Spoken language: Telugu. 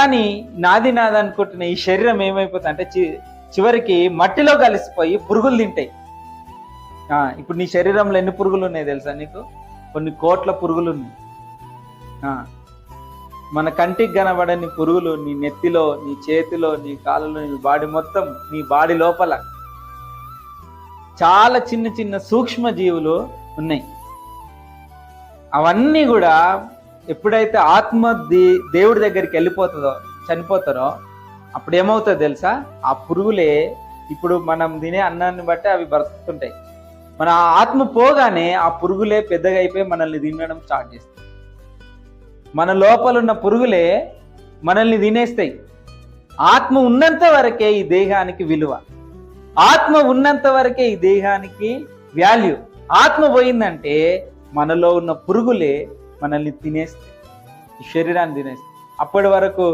కానీ నాది అనుకుంటున్న ఈ శరీరం ఏమైపోతుంది అంటే చివరికి మట్టిలో కలిసిపోయి పురుగులు తింటాయి. ఇప్పుడు నీ శరీరంలో ఎన్ని పురుగులు ఉన్నాయి తెలుసా నీకు? కొన్ని కోట్ల పురుగులు ఉన్నాయి. మన కంటికి కనబడని పురుగులు నీ నెత్తిలో, నీ చేతిలో, నీ కాళ్ళలో, నీ బాడీ మొత్తం, నీ బాడీ లోపల చాలా చిన్న చిన్న సూక్ష్మ జీవులు ఉన్నాయి. అవన్నీ కూడా ఎప్పుడైతే ఆత్మ దేవుడి దగ్గరికి వెళ్ళిపోతుందో, చనిపోతారో, అప్పుడు ఏమవుతుందో తెలుసా? ఆ పురుగులే ఇప్పుడు మనం తినే అన్నాన్ని బట్టి అవి బ్రతుకుతుంటాయి. మన ఆత్మ పోగానే ఆ పురుగులే పెద్దగా అయిపోయి మనల్ని తినడం స్టార్ట్ చేస్తాయి. మన లోపల ఉన్న పురుగులే మనల్ని తినేస్తాయి. ఆత్మ ఉన్నంత వరకే ఈ దేహానికి విలువ, ఆత్మ ఉన్నంత వరకే ఈ దేహానికి వాల్యూ. ఆత్మ పోయిందంటే మనలో ఉన్న పురుగులే మనల్ని తినేస్తాయి, ఈ శరీరాన్ని తినేస్తాయి. అప్పటి వరకు